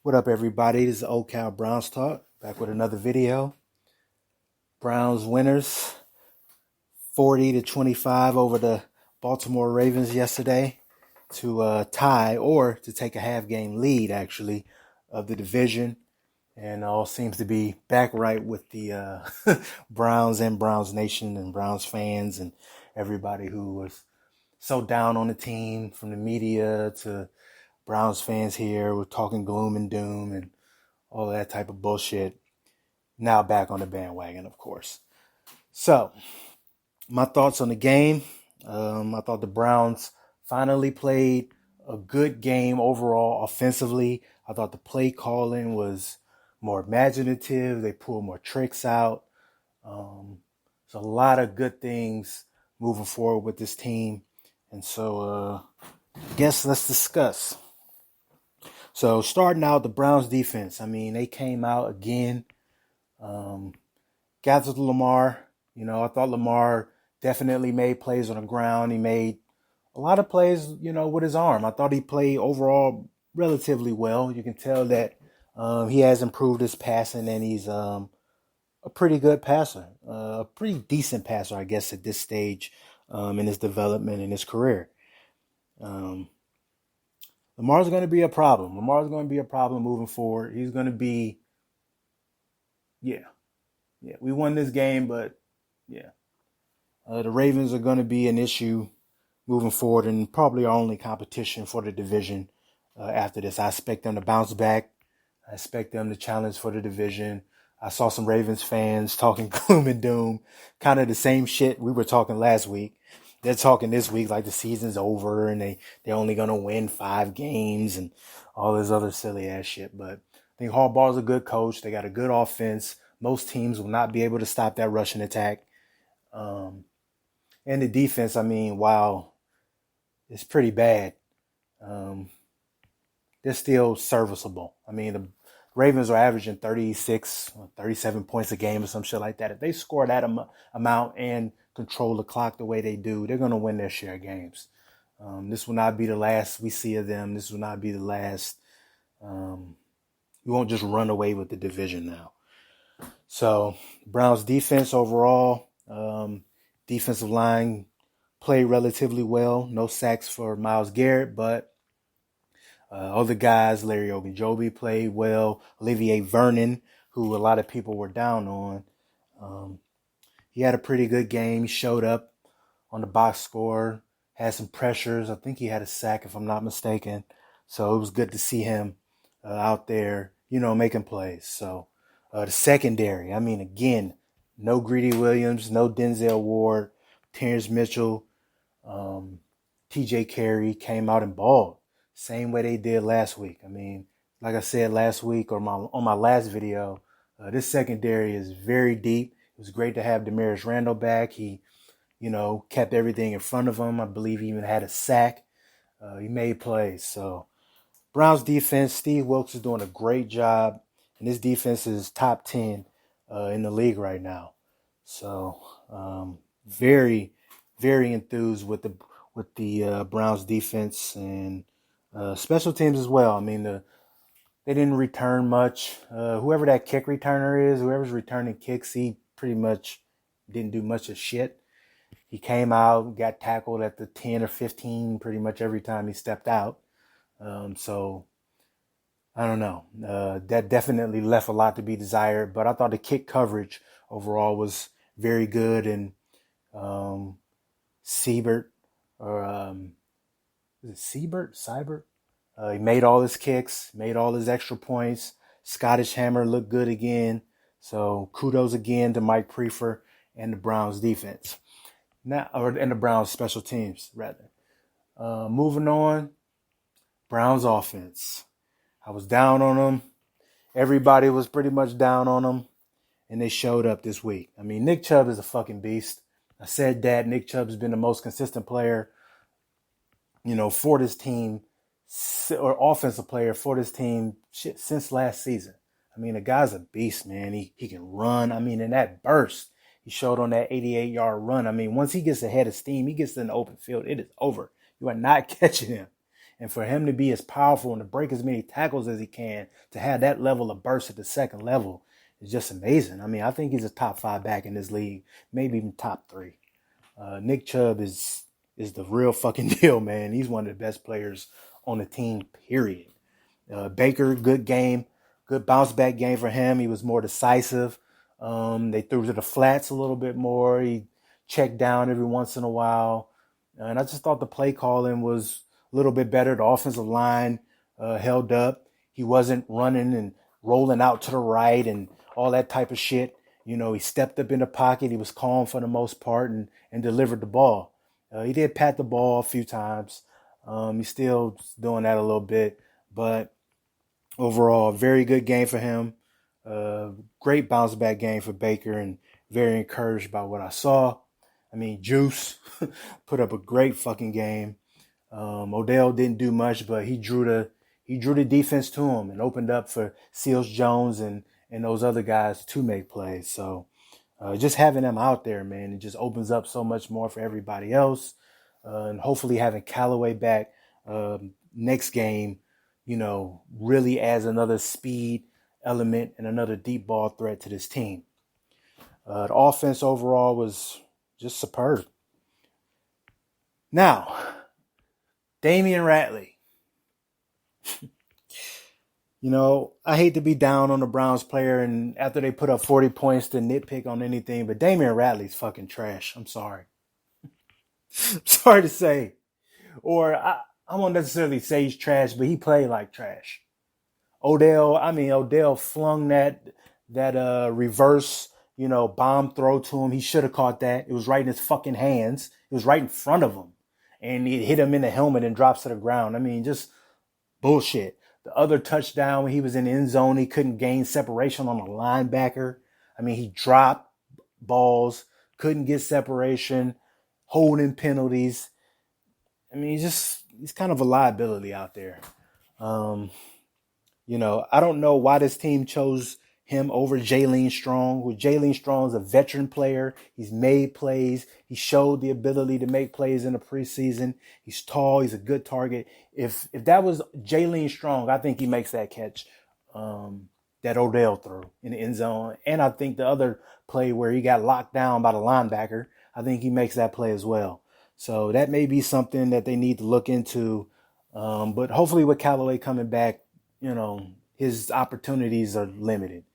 What up, everybody? This is Old Cal Browns Talk, back with another video. Browns winners, 40-25 over the Baltimore Ravens yesterday to tie or to take a half-game lead, actually, of the division. And all seems to be back right with the Browns and Browns Nation and Browns fans and everybody who was so down on the team, from the media to Browns fans here. We're talking gloom and doom and all that type of bullshit. Now back on the bandwagon, of course. So, my thoughts on the game. I thought the Browns finally played a good game overall offensively. I thought the play calling was more imaginative. They pulled more tricks out. There's a lot of good things moving forward with this team. And so, I guess let's discuss. So starting out, the Browns defense. I mean, they came out again, gathered Lamar. I thought Lamar definitely made plays on the ground. He made a lot of plays, with his arm. I thought he played overall relatively well. You can tell that he has improved his passing, and he's a pretty good passer, a pretty decent passer, I guess, at this stage in his development in his career. Lamar's going to be a problem. Lamar's going to be a problem moving forward. He's going to be, yeah. We won this game, but yeah. The Ravens are going to be an issue moving forward and probably our only competition for the division after this. I expect them to bounce back. I expect them to challenge for the division. I saw some Ravens fans talking gloom and doom, kind of the same shit we were talking last week. They're talking this week like the season's over and they're only going to win 5 games and all this other silly ass shit. But I think Harbaugh's a good coach. They got a good offense. Most teams will not be able to stop that rushing attack. And the defense, I mean, wow, it's pretty bad. They're still serviceable. I mean, the Ravens are averaging 36 or 37 points a game or some shit like that. If they score that amount and control the clock the way they do, they're going to win their share of games. This will not be the last we see of them. This will not be the last. We won't just run away with the division now. So, Browns defense overall, defensive line played relatively well. No sacks for Myles Garrett, but other guys, Larry Ogunjobi played well. Olivier Vernon, who a lot of people were down on, he had a pretty good game. He showed up on the box score, had some pressures. I think he had a sack, if I'm not mistaken. So it was good to see him out there, making plays. So the secondary, I mean, again, no Greedy Williams, no Denzel Ward, Terrence Mitchell, TJ Carey came out and balled. Same way they did last week. I mean, like I said last week or on my last video, this secondary is very deep. It was great to have Demarius Randall back. He, kept everything in front of him. I believe he even had a sack. He made plays. So Browns defense, Steve Wilkes is doing a great job. And this defense is top 10 in the league right now. So very, very enthused with the Browns defense and special teams as well. I mean, they didn't return much. Whoever that kick returner is, whoever's returning kicks, he pretty much didn't do much of shit. He came out, got tackled at the 10 or 15 pretty much every time he stepped out. So, I don't know. That definitely left a lot to be desired. But I thought the kick coverage overall was very good. And Seibert, or is it Seibert? He made all his kicks, made all his extra points. Scottish Hammer looked good again. So kudos again to Mike Prefer and the Browns defense. And the Browns special teams, rather. Moving on, Browns offense. I was down on them. Everybody was pretty much down on them. And they showed up this week. I mean, Nick Chubb is a fucking beast. I said that. Nick Chubb has been the most consistent player, for this team, or offensive player for this team since last season. I mean, the guy's a beast, man. He can run. I mean, in that burst he showed on that 88-yard run. I mean, once he gets ahead of steam, he gets in the open field, it is over. You are not catching him. And for him to be as powerful and to break as many tackles as he can, to have that level of burst at the second level is just amazing. I mean, I think he's a top 5 back in this league, maybe even top 3. Nick Chubb is the real fucking deal, man. He's one of the best players on the team, period. Baker, good game, good bounce back game for him. He was more decisive. They threw to the flats a little bit more. He checked down every once in a while. And I just thought the play calling was a little bit better. The offensive line held up. He wasn't running and rolling out to the right and all that type of shit. You know, he stepped up in the pocket. He was calm for the most part and delivered the ball. He did pat the ball a few times. He's still doing that a little bit. But overall, very good game for him. Great bounce back game for Baker and very encouraged by what I saw. I mean, Juice put up a great fucking game. Odell didn't do much, but he drew the defense to him and opened up for Seals Jones and those other guys to make plays. So just having them out there, man, it just opens up so much more for everybody else. And hopefully having Callaway back next game, you know, really adds another speed element and another deep ball threat to this team. The offense overall was just superb. Now, Damien Ratley. You know, I hate to be down on the Browns player and after they put up 40 points to nitpick on anything, but Damien Ratley's fucking trash. I'm sorry. Sorry to say. Or I won't necessarily say he's trash, but he played like trash. Odell flung that reverse, you know, bomb throw to him. He should have caught that. It was right in his fucking hands. It was right in front of him. And it hit him in the helmet and drops to the ground. I mean, just bullshit. The other touchdown when he was in the end zone, he couldn't gain separation on a linebacker. I mean, he dropped balls, couldn't get separation, holding penalties. I mean, he's kind of a liability out there. You know, I don't know why this team chose him over Jalen Strong. With Jalen Strong is a veteran player. He's made plays. He showed the ability to make plays in the preseason. He's tall. He's a good target. If that was Jalen Strong, I think he makes that catch that Odell threw in the end zone. And I think the other play where he got locked down by the linebacker, I think he makes that play as well. So that may be something that they need to look into. But hopefully with Callaway coming back, you know, his opportunities are limited.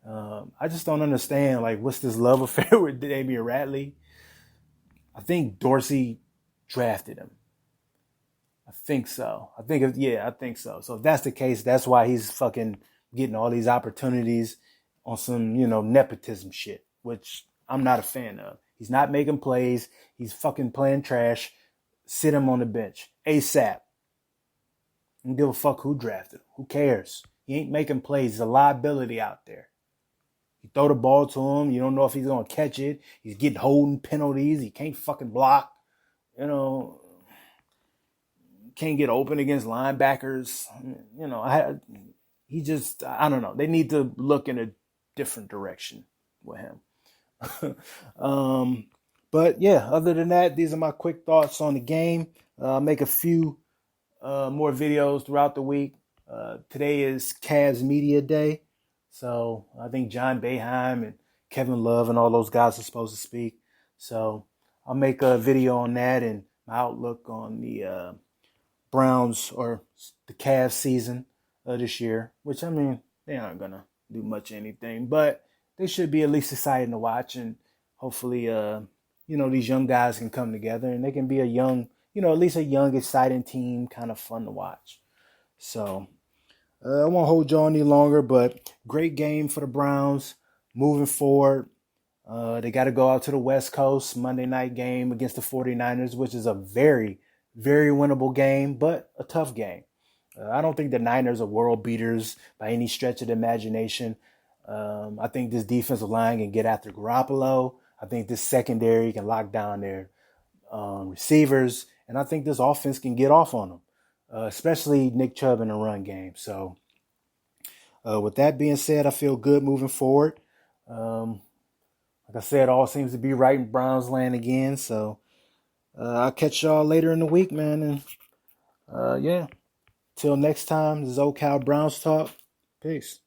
I just don't understand, like, what's this love affair with Damien Ratley? I think Dorsey drafted him. I think so. I think so. So if that's the case, that's why he's fucking getting all these opportunities on some, you know, nepotism shit, which I'm not a fan of. He's not making plays. He's fucking playing trash. Sit him on the bench ASAP. Don't give a fuck who drafted him. Who cares? He ain't making plays. He's a liability out there. You throw the ball to him. You don't know if he's going to catch it. He's getting holding penalties. He can't fucking block. You know, can't get open against linebackers. You know, I don't know. They need to look in a different direction with him. But yeah, other than that, these are my quick thoughts on the game. I'll make a few more videos throughout the week. Today is Cavs Media Day. So I think John Boeheim and Kevin Love and all those guys are supposed to speak. So I'll make a video on that and my outlook on the Browns or the Cavs season this year, which, I mean, they aren't going to do much anything, but they should be at least exciting to watch. And hopefully, you know, these young guys can come together and they can be a young, you know, at least a young, exciting team, kind of fun to watch. So I won't hold you on any longer, but great game for the Browns moving forward. They got to go out to the West Coast Monday night game against the 49ers, which is a very, very winnable game, but a tough game. I don't think the Niners are world beaters by any stretch of the imagination. I think this defensive line can get after Garoppolo. I think this secondary can lock down their receivers. And I think this offense can get off on them. Especially Nick Chubb in the run game. So with that being said, I feel good moving forward. Like I said, all seems to be right in Browns land again. So I'll catch y'all later in the week, man. And Yeah. Till next time, this is Old Cal Browns Talk. Peace.